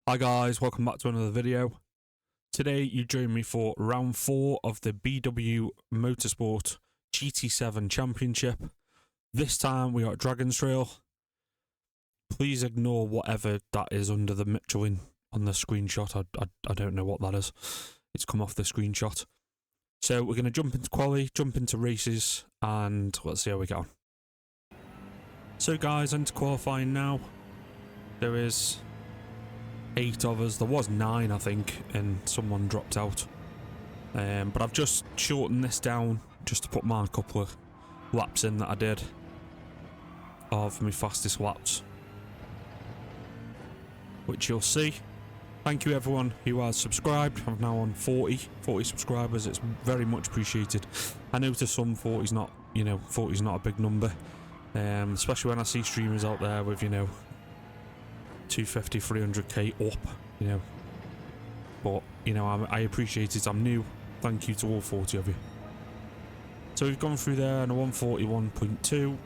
Hi guys, welcome back to another video. Today you join me for round 4 of the BW Motorsport GT7 Championship. This time we are at Dragon's Trail. Please ignore whatever that is under the Michelin on the screenshot. I don't know what that is. It's come off the screenshot. So we're going to jump into quali, jump into races, and let's see how we get on. So guys, into qualifying now. There is 8 of us. There was 9 I think, and someone dropped out. But I've just shortened this down just to put my couple of laps in that I did of my fastest laps, which you'll see. Thank you everyone who has subscribed. I'm now on 40 subscribers. It's very much appreciated. I know to some 40's not, 40's not a big number, especially when I see streamers out there with 250, 300k up, but I appreciate it. I'm new. Thank you to all 40 of you. So we've gone through there on a 141.2.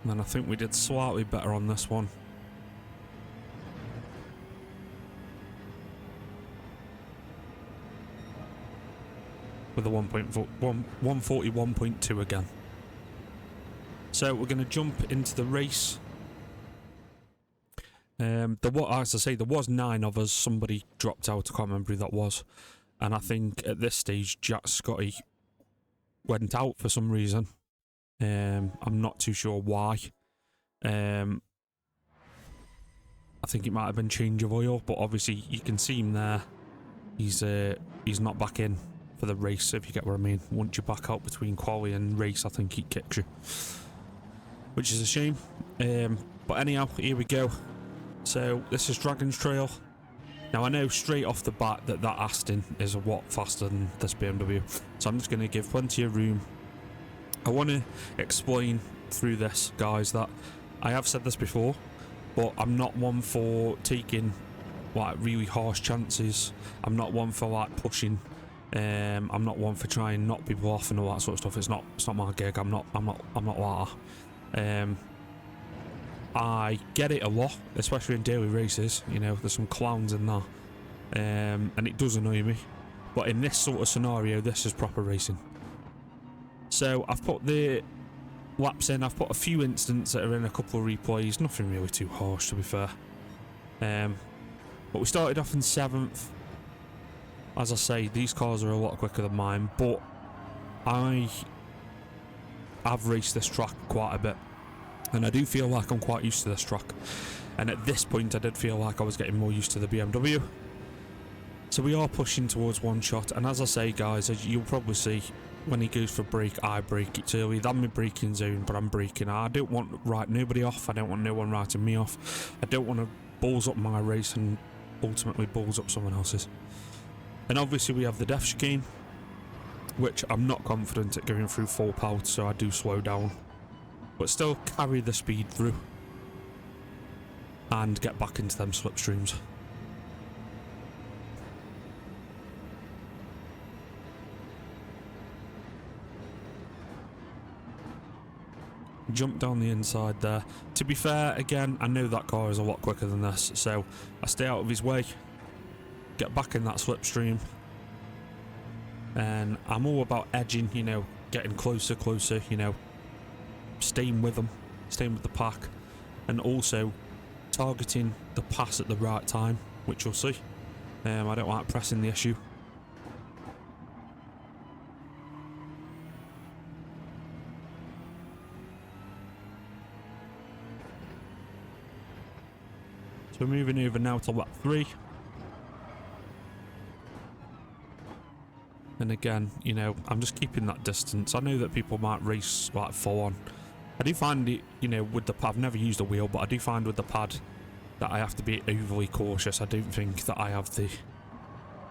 And then I think we did slightly better on this one. With a 141.2 again. So we're going to jump into the race. As I say, there was 9 of us. Somebody dropped out. I can't remember who that was. And I think at this stage, Jack Scotty went out for some reason. I'm not too sure why. I think it might have been change of oil, but obviously you can see him there. He's not back in for the race, if you get what I mean. Once you're back out between quali and race, I think he kicks you, which is a shame. But anyhow, here we go. So this is Dragon's Trail. Now I know straight off the bat that Aston is a lot faster than this BMW, so I'm just going to give plenty of room. I want to explain through this, guys, that I have said this before, but I'm not one for taking like really harsh chances. I'm not one for like pushing. I'm not one for trying to knock people off and all that sort of stuff. It's not my gig. I'm not like that. I get it a lot, especially in daily races. There's some clowns in there, and it does annoy me. But in this sort of scenario, this is proper racing. So I've put the laps in. I've put a few incidents that are in a couple of replays. Nothing really too harsh, to be fair. But we started off in 7th. As I say, these cars are a lot quicker than mine, but I've raced this track quite a bit, and I do feel like I'm quite used to this track. And at this point, I did feel like I was getting more used to the BMW. So we are pushing towards one shot, and as I say, guys, as you'll probably see, when he goes for a brake, I brake. It's early than my braking zone, but I'm braking. I don't want to write nobody off. I don't want no one writing me off. I don't want to balls up my race and ultimately balls up someone else's. And obviously we have the depth chicane, which I'm not confident at going through full pout, so I do slow down, but still carry the speed through and get back into them slipstreams. Jump down the inside there. To be fair, again, I know that car is a lot quicker than this, so I stay out of his way, get back in that slipstream, and I'm all about edging, getting closer, staying with them, staying with the pack, and also targeting the pass at the right time, which you'll see. I don't like pressing the issue. So we're moving over now to lap 3. And again, I'm just keeping that distance. I know that people might race like full on. I do find it, with the pad, I've never used a wheel, but I do find with the pad that I have to be overly cautious. I don't think that I have the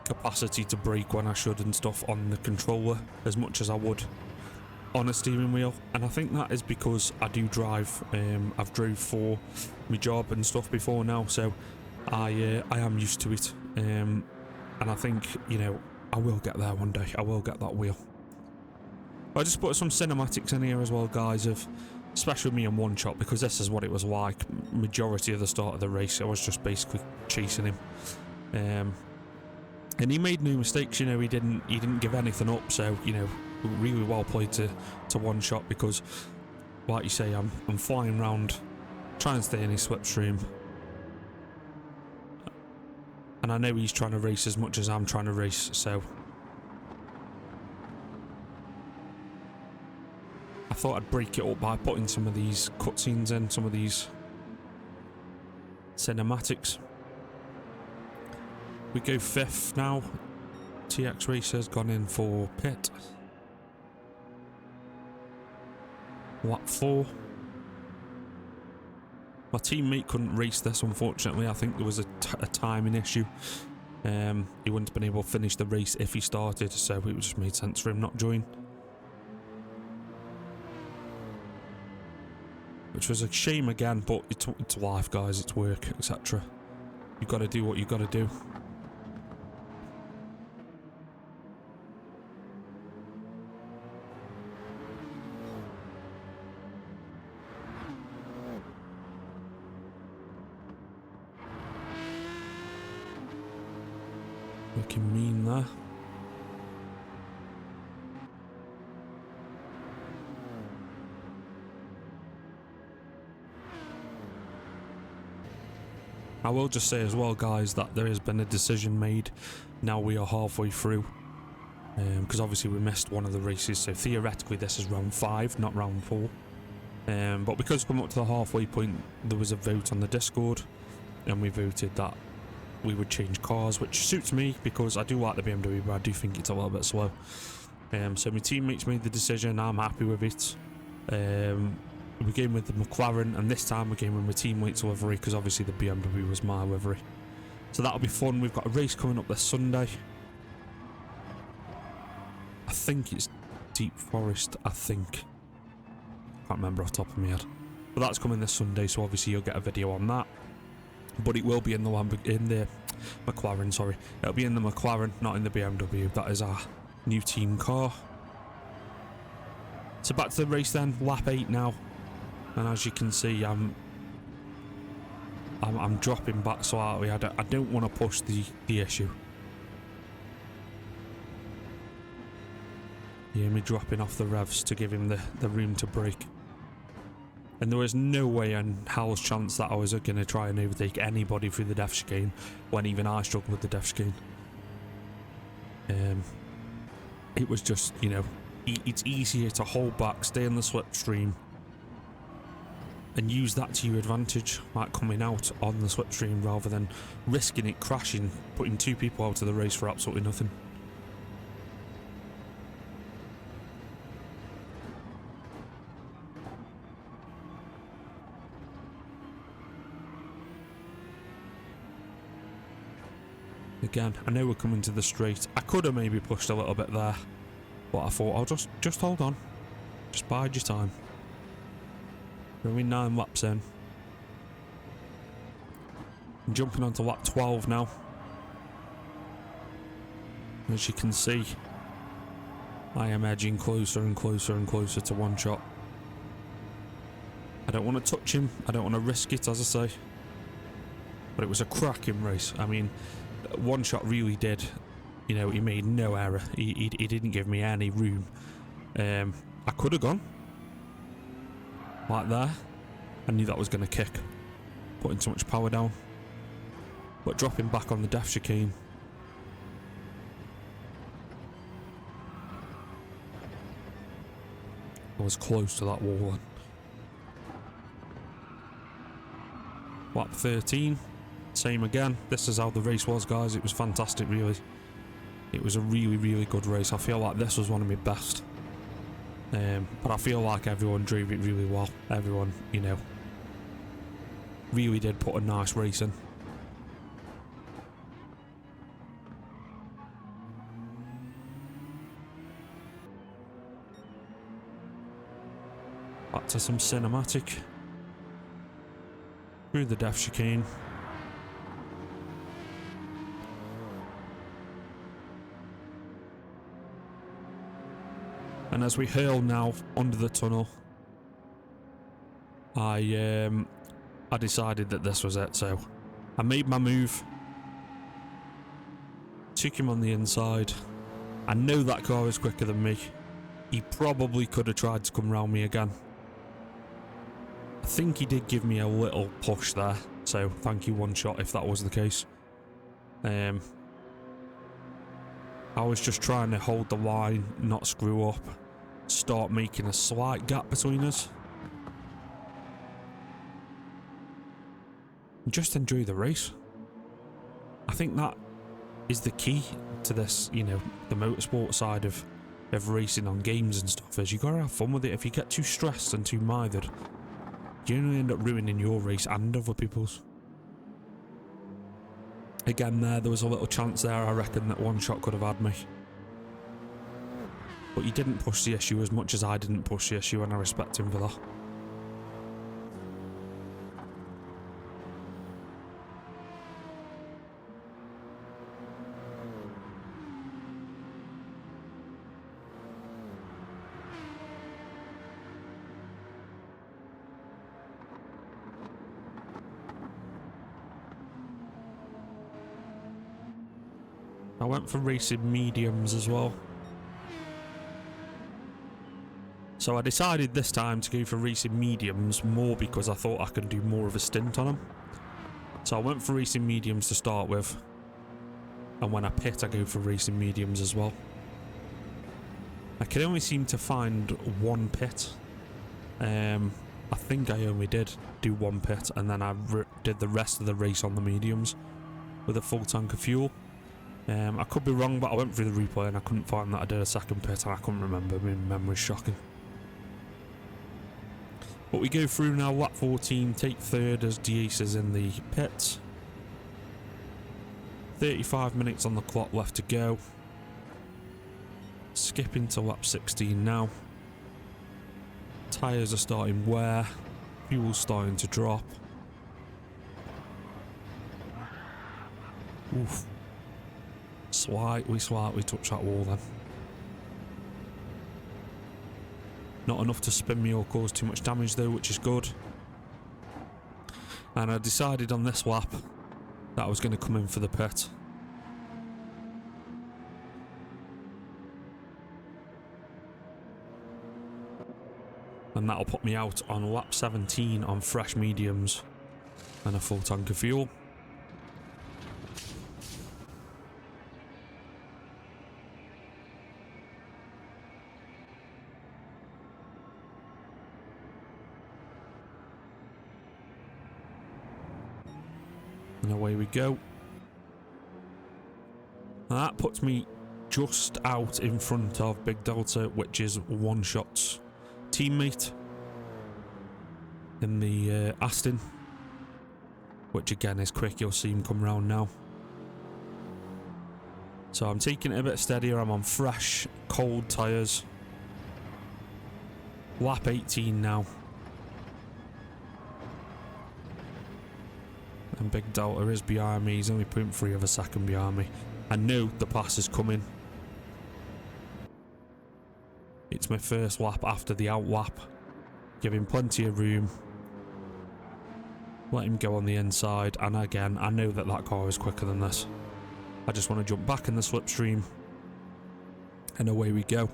capacity to brake when I should and stuff on the controller as much as I would on a steering wheel. And I think that is because I do drive. I've drove for my job and stuff before now, so I am used to it. And I think, I will get there one day. I will get that wheel. I just put some cinematics in here as well, guys, of especially me in one shot, because this is what it was like majority of the start of the race. I was just basically chasing him, and he made no mistakes. You know, he didn't give anything up. So you know, really well played to one shot, because like you say, I'm flying around trying to stay in his slipstream, and I know he's trying to race as much as I'm trying to race. So I thought I'd break it up by putting some of these cutscenes in, some of these cinematics. We go 5th now. TX Racer's gone in for pit. Lap 4. My teammate couldn't race this, unfortunately. I think there was a timing issue. He wouldn't have been able to finish the race if he started, so it just made sense for him not join. Which was a shame again, but it's life, guys. It's work, etc. You've got to do what you've got to do. Looking mean there. I will just say as well, guys, that there has been a decision made. Now we are halfway through, because obviously we missed one of the races, so theoretically this is round 5, not round 4. But because we're coming up to the halfway point, there was a vote on the Discord, and we voted that we would change cars, which suits me because I do like the BMW, but I do think it's a little bit slow. So my teammates made the decision. I'm happy with it. We came with the McLaren, and this time we came with my teammate's livery, because obviously the BMW was my livery. So that'll be fun. We've got a race coming up this Sunday. I think it's Deep Forest, I think. Can't remember off the top of my head. But that's coming this Sunday, so obviously you'll get a video on that. But it will be in the McLaren, sorry. It'll be in the McLaren, not in the BMW. That is our new team car. So back to the race then, lap 8 now. And as you can see, I'm dropping back slightly. I don't want to push the issue. You hear me dropping off the revs to give him the room to brake. And there was no way in hell's chance that I was going to try and overtake anybody through the def chicane, when even I struggled with the def chicane. It was just, you know, it's easier to hold back, stay in the slipstream, and use that to your advantage, like coming out on the slipstream, rather than risking it crashing, putting 2 people out of the race for absolutely nothing. Again, I know we're coming to the straight. I could have maybe pushed a little bit there, but I thought I'll just hold on. Just bide your time. We're only 9 laps in. I'm jumping onto lap 12 now. As you can see, I am edging closer and closer and closer to one shot. I don't want to touch him. I don't want to risk it, as I say. But it was a cracking race. I mean, one shot really did, you know, he made no error. He didn't give me any room. I could have gone like there. I knew that was going to kick, putting too much power down. But dropping back on the def chicane, I was close to that wall then. Lap 13. Same again. This is how the race was, guys. It was fantastic, really. It was a really, really good race. I feel like this was one of my best. But I feel like everyone drove it really well. Everyone, you know, really did put a nice race in. Back to some cinematic. Through the def chicane. And as we hurl now under the tunnel, I decided that this was it, so I made my move. Took him on the inside. I know that car is quicker than me. He probably could have tried to come round me again. I think he did give me a little push there, so thank you, One Shot, if that was the case. I was just trying to hold the line, not screw up, start making a slight gap between us. Just enjoy the race. I think that is the key to this, you know, the motorsport side of racing on games and stuff, is you gotta have fun with it. If you get too stressed and too mithered, you only end up ruining your race and other people's. Again, there was a little chance there, I reckon, that One Shot could have had me. But he didn't push the issue as much as I didn't push the issue, and I respect him for that. I went for racing mediums as well. So I decided this time to go for racing mediums more because I thought I could do more of a stint on them. So I went for racing mediums to start with. And when I pit, I go for racing mediums as well. I can only seem to find one pit. I think I only did do one pit, and then I did the rest of the race on the mediums with a full tank of fuel. I could be wrong, but I went through the replay and I couldn't find that I did a second pit, and I couldn't remember. My memory's shocking. But we go through now, lap 14, take third as Diaz is in the pits. 35 minutes on the clock left to go. Skipping to lap 16 now. Tyres are starting wear. Fuel's starting to drop. Oof. Slightly touch that wall then. Not enough to spin me or cause too much damage though, which is good. And I decided on this lap that I was going to come in for the pit. And that'll put me out on lap 17 on fresh mediums and a full tank of fuel. And away we go. And that puts me just out in front of Big Delta, which is One Shot's teammate in the Aston, which again is quick. You'll see him come round now. So I'm taking it a bit steadier. I'm on fresh, cold tyres. Lap 18 now. And Big Delta is behind me. He's only 0.3 of a second behind me. I know the pass is coming. It's my first lap after the out lap. Give him plenty of room. Let him go on the inside. And again, I know that that car is quicker than this. I just want to jump back in the slipstream. And away we go.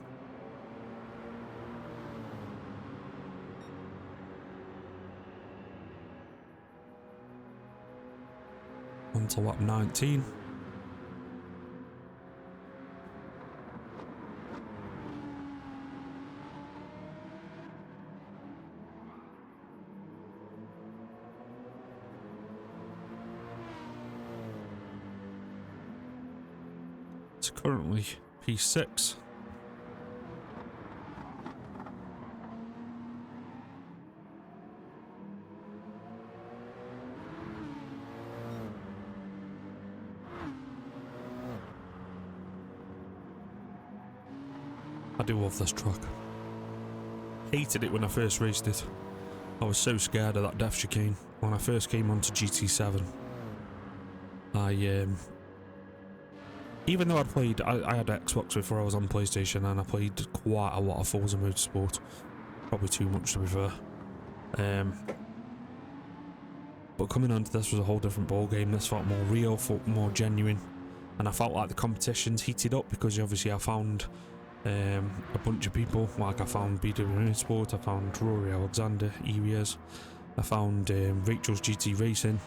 On to lap 19. It's currently P6. I do love this truck. Hated it when I first raced it. I was so scared of that depth chicane when I first came onto GT7. Even though I'd played, I had Xbox before I was on PlayStation, and I played quite a lot of Forza Motorsport. Probably too much to be fair. But coming onto this was a whole different ball game. This felt more real, felt more genuine, and I felt like the competition's heated up because obviously I found a bunch of people. Like I found BW Motorsport, I found Rory Alexander, Erias, I found Rachel's GT Racing.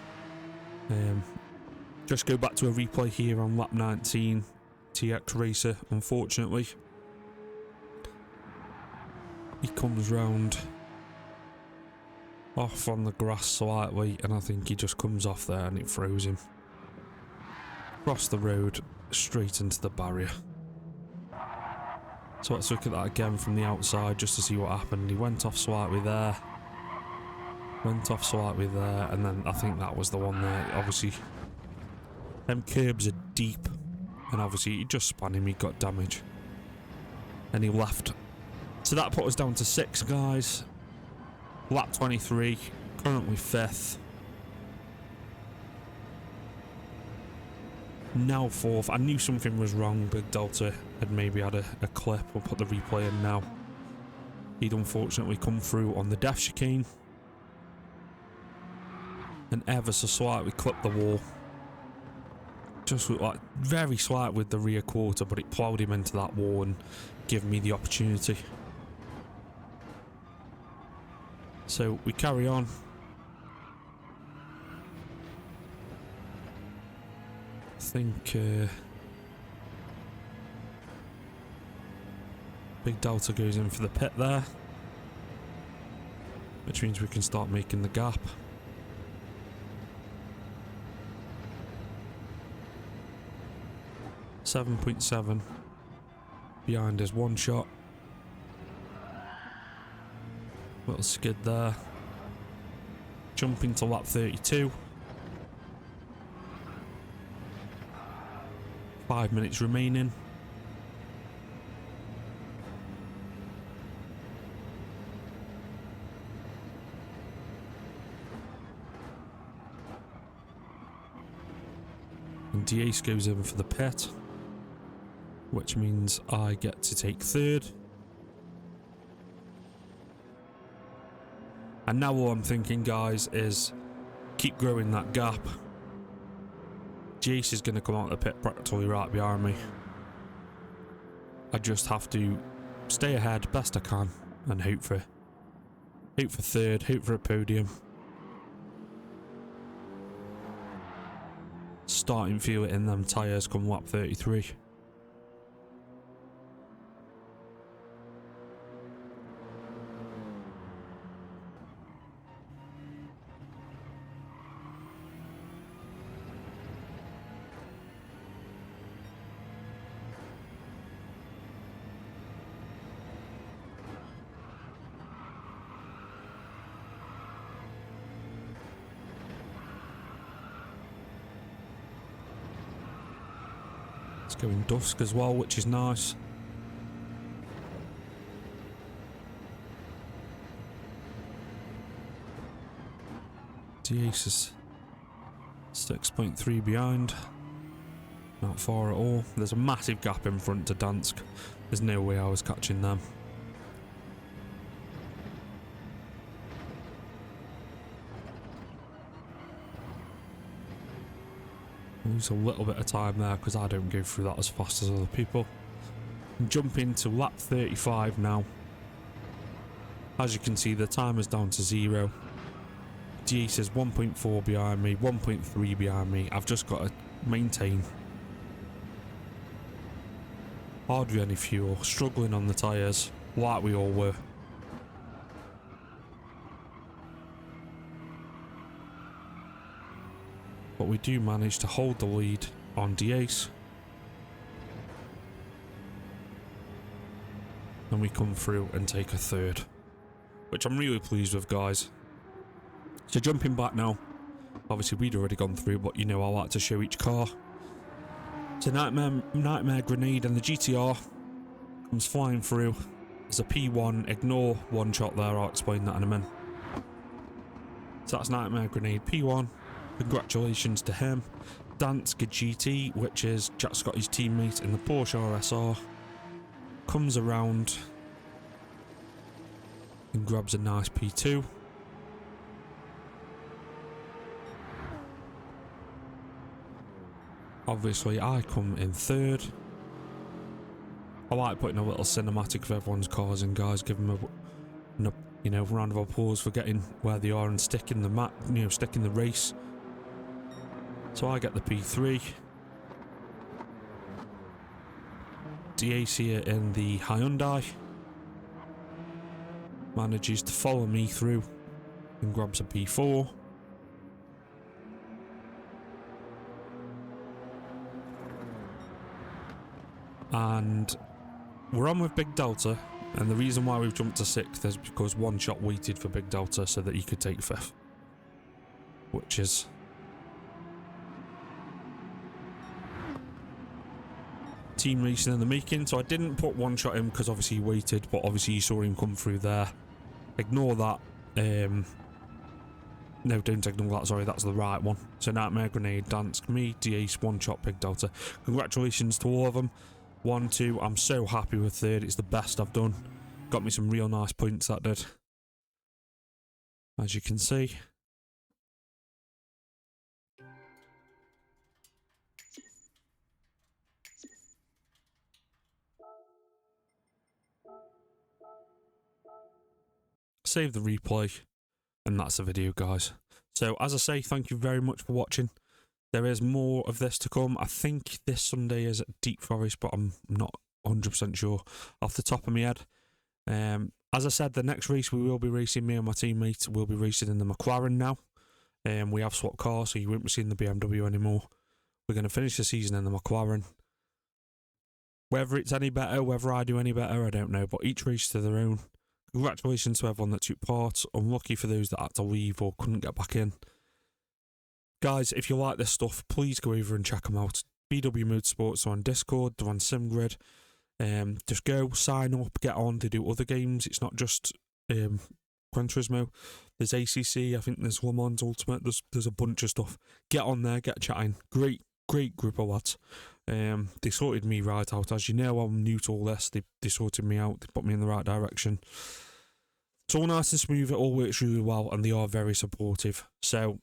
Just go back to a replay here on lap 19, TX Racer. Unfortunately, he comes round off on the grass slightly, and I think he just comes off there and it throws him across the road straight into the barrier. So let's look at that again from the outside just to see what happened. He went off slightly there, and then I think that was the one there. Obviously them curbs are deep, and obviously he just spun him, he got damage and he left. So that put us down to 6 guys. Lap 23, currently 5th. Now 4th. I knew something was wrong. Big Delta had maybe had a clip. We'll put the replay in now. He'd unfortunately come through on the death chicane and ever so slightly clipped the wall. Just looked like very slight with the rear quarter, but it ploughed him into that wall and gave me the opportunity. So we carry on. I think Big Delta goes in for the pit there, which means we can start making the gap. .7 behind his one shot. Little skid there. Jumping to lap 32. 5 minutes remaining. And Diaz goes in for the pit, which means I get to take 3rd. And now all I'm thinking, guys, is keep growing that gap. Jace is going to come out of the pit practically right behind me. I just have to stay ahead best I can and hope for 3rd, hope for a podium. Starting to feel it in them tyres come lap 33. It's going dusk as well, which is nice. Diaz is 6.3 behind. Not far at all. There's a massive gap in front to Dansk. There's no way I was catching them. Lose a little bit of time there because I don't go through that as fast as other people. And jump into lap 35 now. As you can see, the time is down to 0. Diaz is 1.4 behind me, 1.3 behind me. I've just got to maintain. Hardly any fuel, struggling on the tyres, like we all were. But we do manage to hold the lead on Diaz. And we come through and take a 3rd, which I'm really pleased with, guys. So jumping back now, obviously we'd already gone through, but you know I like to show each car. So Nightmare Grenade and the GTR comes flying through. There's a P1, ignore one shot there, I'll explain that in a minute. So that's Nightmare Grenade P1. Congratulations to him. Dansk GT, which is Jack Scotty's teammate in the Porsche RSR, comes around and grabs a nice P2. Obviously, I come in third. I like putting a little cinematic of everyone's cars in, guys. Give them a you know, round of applause for getting where they are and sticking the sticking the race. So I get the P3. DAC here in the Hyundai manages to follow me through and grabs a P4. And we're on with Big Delta, and the reason why we've jumped to 6th is because One Shot waited for Big Delta so that he could take 5th, which is team racing in the making. So I didn't put One Shot in because obviously he waited, but obviously you saw him come through there. Ignore that. No, don't ignore that, sorry, that's the right one. So Nightmare, Grenade, Dance, me, D-Ace, One Shot, Big Delta. Congratulations to all of them. 1, 2, I'm so happy with third, it's the best I've done. Got me some real nice points, that did. As you can see. Save the replay. And that's the video, guys. So, as I say, thank you very much for watching. There is more of this to come. I think this Sunday is at Deep Forest, but I'm not 100% sure off the top of my head. As I said, the next race we will be racing, me and my teammates will be racing in the McLaren now. We have swapped cars, so you won't be seeing the BMW anymore. We're going to finish the season in the McLaren. Whether it's any better, whether I do any better, I don't know, but each race to their own. Congratulations to everyone that took part. Unlucky for those that had to leave or couldn't get back in. Guys, if you like this stuff, please go over and check them out. BW Motorsports are on Discord, they're on SimGrid. Just go, sign up, get on to do other games. It's not just Gran Turismo. There's ACC, I think there's Le Mans Ultimate, there's a bunch of stuff. Get on there, get chatting. Great group of lads. They sorted me right out. As you know, I'm new to all this. They sorted me out, they put me in the right direction. It's all nice and smooth, it all works really well, and they are very supportive. So,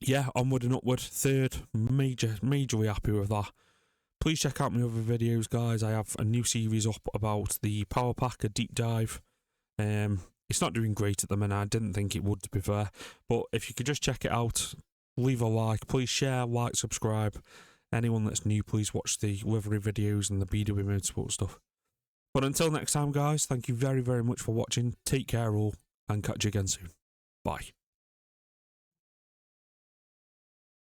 yeah, onward and upward. Third, majorly happy with that. Please check out my other videos, guys. I have a new series up about the Power Pack, a deep dive. It's not doing great at the minute. I didn't think it would, to be fair. But if you could just check it out, leave a like. Please share, like, subscribe. Anyone that's new, please watch the livery videos and the BW Motorsport stuff. But until next time, guys, thank you very, very much for watching. Take care all, and catch you again soon. Bye.